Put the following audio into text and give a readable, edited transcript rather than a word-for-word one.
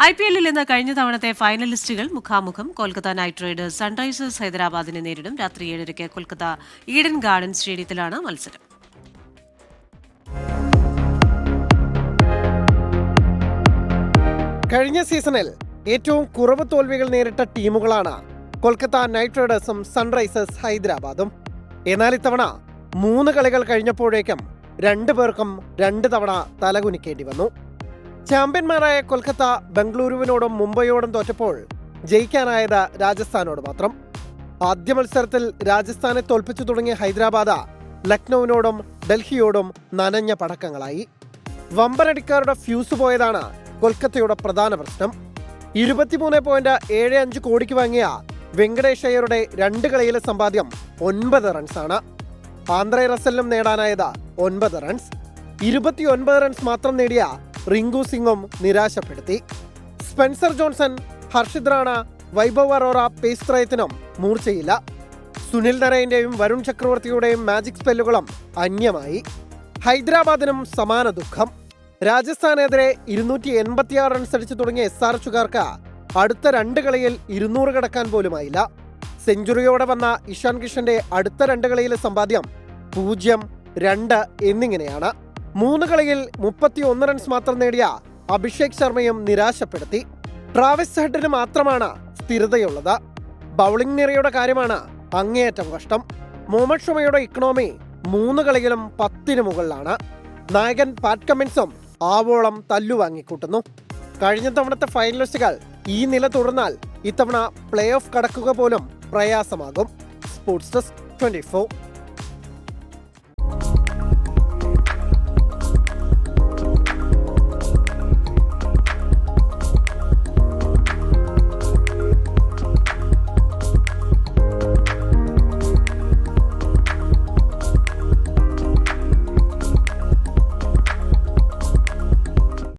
IPL-ൽ ഇന്ന് കഴിഞ്ഞ തവണത്തെ ഫൈനലിസ്റ്റുകൾ മുഖാമുഖം. കൊൽക്കത്ത നൈറ്റ് റൈഡേഴ്സ് സൺറൈസേഴ്സ് ഹൈദരാബാദിനെ നേരിടും. രാത്രി 7:30 കൊൽക്കത്ത ഈഡൻ ഗാർഡൻ സ്റ്റേഡിയത്തിലാണ് മത്സരം. കഴിഞ്ഞ സീസണിൽ ഏറ്റവും കുറവ് തോൽവികൾ നേരിട്ട ടീമുകളാണ് കൊൽക്കത്ത നൈറ്റ് റൈഡേഴ്സും സൺറൈസേഴ്സ് ഹൈദരാബാദും. എന്നാൽ ഇത്തവണ 3 കളികൾ കഴിഞ്ഞപ്പോഴേക്കും 2 പേർക്കും 2 തവണ തലകുനിക്കേണ്ടി വന്നു. ചാമ്പ്യന്മാരായ കൊൽക്കത്ത ബംഗളൂരുവിനോടും മുംബൈയോടും തോറ്റപ്പോൾ ജയിക്കാനായത് രാജസ്ഥാനോട് മാത്രം. ആദ്യ മത്സരത്തിൽ രാജസ്ഥാനെ തോൽപ്പിച്ചു തുടങ്ങിയ ഹൈദരാബാദ് ലക്നൌവിനോടും ഡൽഹിയോടും നനഞ്ഞ പടക്കങ്ങളായി. വമ്പനടിക്കാരുടെ ഫ്യൂസ് പോയതാണ് കൊൽക്കത്തയുടെ പ്രധാന പ്രശ്നം. 23.75 കോടിക്ക് വാങ്ങിയ വെങ്കടേഷ് അയ്യരുടെ 2 കളിയിലെ സമ്പാദ്യം 9 റൺസാണ്. Andre റസലിനും നേടാനായത് 9 runs. 29 റൺസ് മാത്രം നേടിയ റിങ്കു സിംഗും നിരാശപ്പെടുത്തി. Spencer Johnson, Harshit Rana, Vaibhav Arora pace ത്രയത്തിനും മൂർച്ചയില്ല. സുനിൽ നരൈന്റെയും വരുൺ ചക്രവർത്തിയുടെയും മാജിക് സ്പെല്ലുകളും അന്യമായി. ഹൈദരാബാദിനും സമാന ദുഃഖം. രാജസ്ഥാനെതിരെ 286 റൺസ് അടിച്ചു തുടങ്ങിയ SRHകാർക്ക് അടുത്ത 2 കളിയിൽ 200 കടക്കാൻ പോലുമായില്ല. സെഞ്ചുറിയോടെ വന്ന ഇഷാൻ കിഷന്റെ അടുത്ത 2 കളിയിലെ സമ്പാദ്യം 0, 2 എന്നിങ്ങനെയാണ്. 3 കളിയിൽ 31 റൺസ് മാത്രം നേടിയ അഭിഷേക് ശർമ്മയും നിരാശപ്പെടുത്തി. ട്രാവിസ് ഹെഡിന് മാത്രമാണ് സ്ഥിരതയുള്ളത്. ബൗളിംഗ് നിരയുടെ കാര്യമാണ് അങ്ങേയറ്റം കഷ്ടം. മുഹമ്മദ് ഷമിയുടെ ഇക്കണോമി 3 കളികളും 10-ന് മുകളിലാണ്. നായകൻ പാറ്റ് കമ്മിൻസും ആവോളം തല്ലുവാങ്ങിക്കൂട്ടുന്നു. കഴിഞ്ഞ തവണത്തെ ഫൈനലിസ്റ്റുകൾ ഈ നില തുടർന്നാൽ ഇത്തവണ പ്ലേ ഓഫ് കടക്കുക പോലും പ്രയാസമാകും. Sports desk 24.